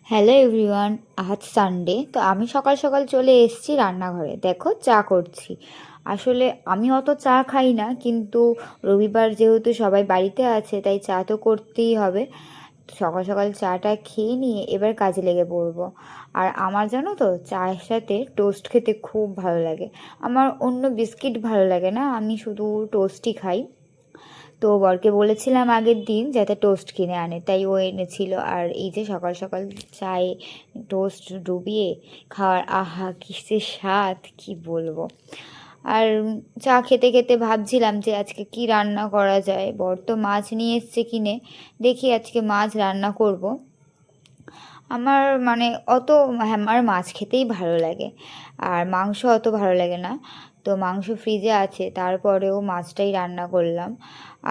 Hello everyone. আজ Sunday, তো আমি সকাল সকাল চলে এসেছি রান্নাঘরে। দেখো চা করছি। আসলে আমি অত চা খাই না, কিন্তু রবিবার যেহেতু সবাই বাড়িতে আছে তাই চা তো করতেই হবে। সকাল সকাল চাটা খেয়ে নিয়ে এবার কাজে লেগে পড়বো। আর আমার জানো তো, চায়ের সাথে টোস্ট খেতে খুব ভালো লাগে। আমার অন্য বিস্কিট ভালো লাগে না, আমি শুধু টোস্টই খাই। তো বরকে বলেছিলাম আগের দিন যাতে টোস্ট কিনে আনে, তাই ও এনেছিল। আর এই যে সকাল সকাল চায়ে টোস্ট ডুবিয়ে খাওয়ার, আহা কিসের স্বাদ, কি বলবো। আর চা খেতে খেতে ভাবছিলাম যে আজকে কি রান্না করা যায়। বর তো মাছ নিয়ে এসছে কিনে, দেখি আজকে মাছ রান্না করব। আমার মানে অত, হ্যাঁ, আমার মাছ খেতেই ভালো লাগে, আর মাংস অত ভালো লাগে না। তো মাংস ফ্রিজে আছে, তারপরেও মাছটাই রান্না করলাম।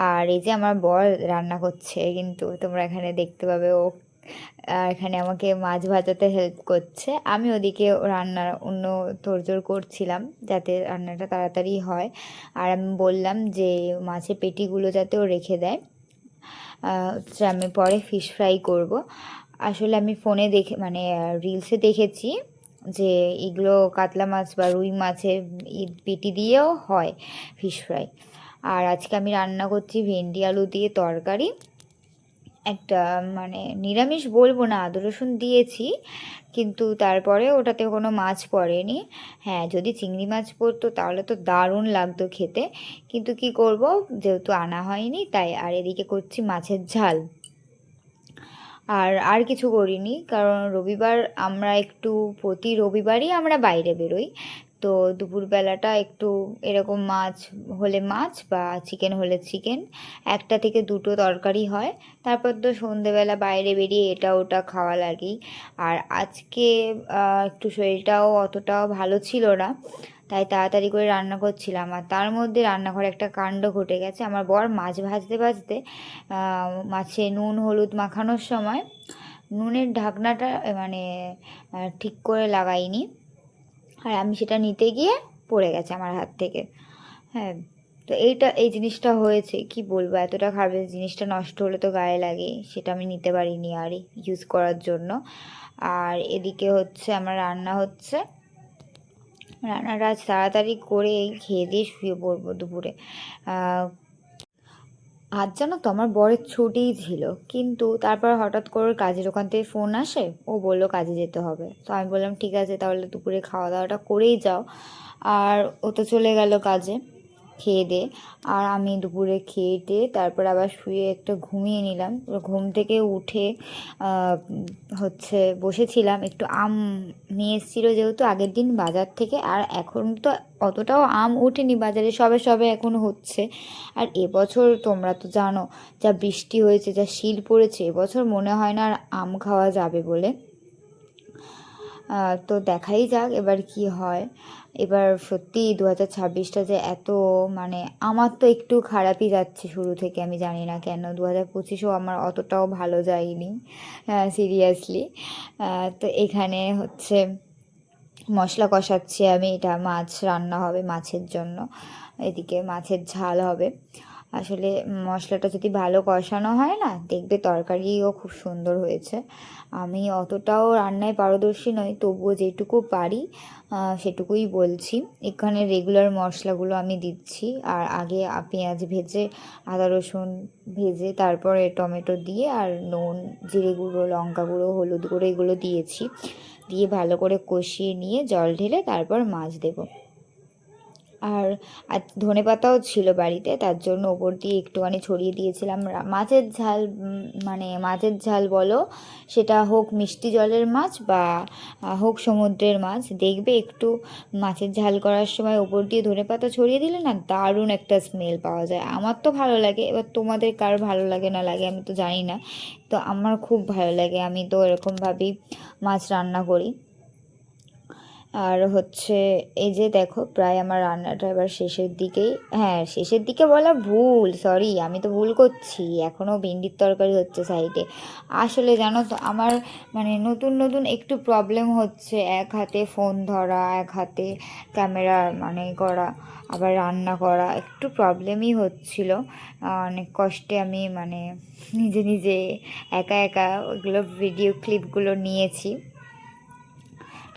আর এই যে আমার বর রান্না করছে, কিন্তু তোমরা এখানে দেখতে পাবে ও এখানে আমাকে মাছ ভাজাতে হেল্প করছে। আমি ওদিকে রান্নার অন্য তোড়জোড় করছিলাম যাতে রান্নাটা তাড়াতাড়ি হয়। আর আমি বললাম যে মাছের পেটিগুলো যাতে ও রেখে দেয়, হচ্ছে আমি পরে ফিশ ফ্রাই করব। আসলে আমি ফোনে দেখে মানে রিলসে দেখেছি যে এগুলো কাতলা মাছ বা রুই মাছের পেটি দিয়েও হয় ফিশ ফ্রাই। আর আজকে আমি রান্না করছি ভেন্ডি আলু দিয়ে তরকারি। একটা মানে নিরামিষ বলবো না, আদা রসুন দিয়েছি, কিন্তু তারপরে ওটাতে কোনো মাছ পড়েনি। হ্যাঁ, যদি চিংড়ি মাছ পড়তো তাহলে তো দারুণ লাগতো খেতে, কিন্তু কি করব, যেহেতু আনা হয়নি তাই। আর এদিকে করছি মাছের ঝাল। আর আর কিছু করিনি, কারণ রবিবার আমরা একটু, প্রতি রবিবারই আমরা বাইরে বেরোই। তো দুপুরবেলাটা একটু এরকম মাছ হলে মাছ বা চিকেন হলে চিকেন, একটা থেকে দুটো তরকারি হয়। তারপর তো সন্ধেবেলা বাইরে বেরিয়ে এটা ওটা খাওয়া লাগেই। আর আজকে একটু শরীরটাও অতটাও ভালো ছিল না, তাই তাড়াতাড়ি করে রান্না করছিলাম। আর তার মধ্যে রান্নাঘরে একটা কাণ্ড ঘটে গেছে। আমার বর মাছ ভাজতে ভাজতে মাছে নুন হলুদ মাখানোর সময় নুনের ঢাকনাটা মানে ঠিক করে লাগাইনি। আর আমি সেটা নিতে গিয়ে পড়ে গেছে আমার হাত থেকে। হ্যাঁ, তো এই জিনিসটা হয়েছে, কি বলবো, এতটা খারাপ। জিনিসটা নষ্ট হলে তো গায়ে লাগে, সেটা আমি নিতে পারিনি আর ইউজ করার জন্য। আর এদিকে হচ্ছে আমার রান্না হচ্ছে। রান্নাটা আজ তাড়াতাড়ি করে খেয়ে দিয়ে শুয়ে পড়বো দুপুরে। আজ জানো তো আমার বরের ছুটিই ছিল, কিন্তু তারপর হঠাৎ করে কাজের ওখান থেকে ফোন আসে, ও বললো কাজে যেতে হবে। তো আমি বললাম ঠিক আছে, তাহলে দুপুরে খাওয়া দাওয়াটা করেই যাও। আর ও তো চলে গেল কাজে খেয়ে দিয়ে। আর আমি দুপুরে খেয়ে টেয়ে তারপর আবার শুয়ে একটু ঘুমিয়ে নিলাম। ঘুম থেকে উঠে হচ্ছে বসেছিলাম, একটু আম নিয়ে এসেছিলো যেহেতু আগের দিন বাজার থেকে। আর এখন তো অতটাও আম ওঠেনি বাজারে, সবে সবে এখন হচ্ছে। আর এবছর তোমরা তো জানো, যা বৃষ্টি হয়েছে, যা শিল পড়েছে, এবছর মনে হয় না আর আম খাওয়া যাবে বলে। তো দেখাই যাক এবার কি হয়। এবার সত্যি 2026টা যে এত, মানে আমার তো একটু খারাপই যাচ্ছে শুরু থেকে, আমি জানি না কেন। 2025ও আমার অতটাও ভালো যায়নি, সিরিয়াসলি। তো এখানে হচ্ছে মশলা কষাচ্ছি আমি, এটা মাছ রান্না হবে মাছের জন্য। এদিকে মাছের ঝাল হবে। আসলে মশলাটা যদি ভালো কষানো হয় না, দেখবে তরকারিও খুব সুন্দর হয়েছে। আমি অতটাও রান্নায় পারদর্শী নই, তবুও যেটুকু পারি সেটুকুই বলছি। এখানে রেগুলার মশলাগুলো আমি দিচ্ছি। আর আগে পেঁয়াজ ভেজে, আদা রসুন ভেজে, তারপরে টমেটো দিয়ে আর নুন, জিরে গুঁড়ো, লঙ্কা গুঁড়ো, হলুদ গুঁড়ো এগুলো দিয়েছি। দিয়ে ভালো করে কষিয়ে নিয়ে জল ঢেলে তারপর মাছ দেবো। আর আর ধনেপাতাও ছিল বাড়িতে, তার জন্য ওপর দিয়ে একটুখানি ছড়িয়ে দিয়েছিলাম। মাছের ঝাল মানে মাছের ঝাল বলো, সেটা হোক মিষ্টি জলের মাছ বা হোক সমুদ্রের মাছ, দেখবে একটু মাছের ঝাল করার সময় ওপর দিয়ে ধনেপাতা ছড়িয়ে দিলে না, দারুণ একটা স্মেল পাওয়া যায়। আমার তো ভালো লাগে, এবার তোমাদের কার ভালো লাগে না লাগে আমি তো জানি না। তো আমার খুব ভালো লাগে, আমি তো এরকমভাবেই মাছ রান্না করি। আর হচ্ছে এই যে দেখো প্রায় আমার রান্নাটা এবার শেষের দিকেই, হ্যাঁ শেষের দিকে বলা ভুল, সরি আমি তো ভুল করছি, এখনও ভিন্ডির তরকারি হচ্ছে সাইডে। আসলে জানো তো আমার মানে নতুন নতুন একটু প্রবলেম হচ্ছে, এক হাতে ফোন ধরা, এক হাতে ক্যামেরা মানে করা, আবার রান্না করা একটু প্রবলেমই হচ্ছিল। অনেক কষ্টে আমি মানে নিজে নিজে একা একা ওইগুলো ভিডিও ক্লিপগুলো নিয়েছি।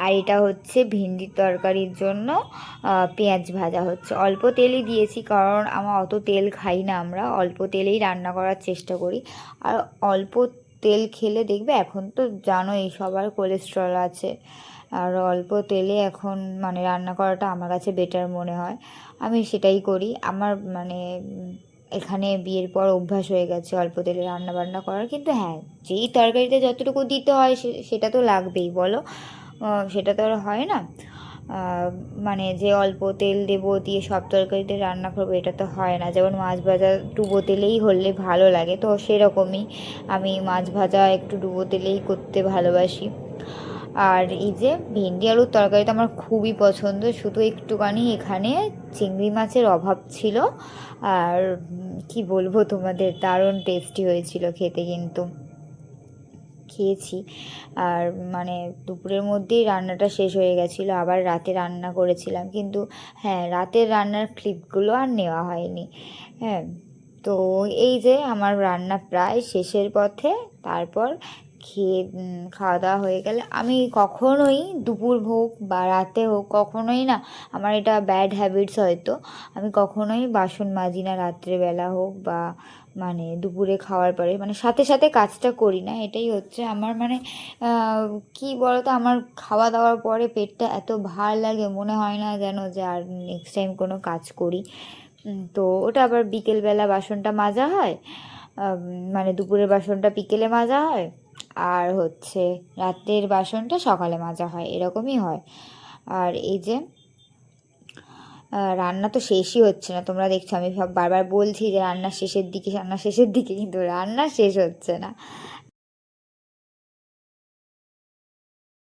আর এটা হচ্ছে ভিন্ডির তরকারির জন্য পেঁয়াজ ভাজা হচ্ছে, অল্প তেলই দিয়েছি কারণ আমার অত তেল খাই না, আমরা অল্প তেলেই রান্না করার চেষ্টা করি। আর অল্প তেল খেলে দেখবে, এখন তো জানোই সবার কোলেস্ট্রল আছে, আর অল্প তেলে এখন মানে রান্না করাটা আমার কাছে বেটার মনে হয়, আমি সেটাই করি। আমার মানে এখানে বিয়ের পর অভ্যাস হয়ে গেছে অল্প তেলে রান্না বান্না করার, কিন্তু হ্যাঁ যেই তরকারিতে যতটুকু দিতে হয় সেটা তো লাগবেই বলো, সেটা তো আর হয় না। মানে যে অল্প তেল দেবো দিয়ে সব তরকারিতে রান্না করবো এটা তো হয় না, যেমন মাছ ভাজা ডুবো তেলেই হলে ভালো লাগে, তো সেরকমই আমি মাছ ভাজা একটু ডুবো তেলেই করতে ভালোবাসি। আর এই যে ভেন্ডি আলুর তরকারিটা আমার খুবই পছন্দ, শুধু একটুখানি এখানে চিংড়ি মাছের অভাব ছিল। আর কি বলবো তোমাদের, দারুণ টেস্টি হয়েছিল খেতে, কিন্তু খেয়েছি। আর মানে দুপুরের মধ্যেই রান্নাটা শেষ হয়ে গেছিলো, আবার রাতে রান্না করেছিলাম, কিন্তু হ্যাঁ রাতের রান্নার ক্লিপগুলো আর নেওয়া হয়নি। হ্যাঁ, তো এই যে আমার রান্না প্রায় শেষের পথে। তারপর খাওয়া দাওয়া হয়ে গেলে আমি কখনোই দুপুর হোক বা রাতে হোক কখনোই না, আমার এটা ব্যাড হ্যাবিটস হয়তো, আমি কখনোই বাসন মাজি না রাত্রেবেলা হোক বা মানে দুপুরে খাওয়ার পরে, মানে সাথে সাথে কাজটা করি না, এটাই হচ্ছে আমার মানে কি বলতো, আমার খাওয়া দাওয়ার পরে পেটটা এত ভার লাগে, মনে হয় না যেন যে আর নেক্সট টাইম কোনো কাজ করি। তো ওটা আবার বিকেলবেলা বাসনটা মাজা হয়, মানে দুপুরের বাসনটা বিকেলে মাজা হয়, আর হচ্ছে রাতের বাসনটা সকালে মাজা হয়, এরকমই হয়। আর এই যে রান্না তো শেষই হচ্ছে না, তোমরা দেখছো আমি সব বারবার বলছি যে রান্না শেষের দিকে, রান্না শেষের দিকে, কিন্তু রান্না শেষ হচ্ছে না।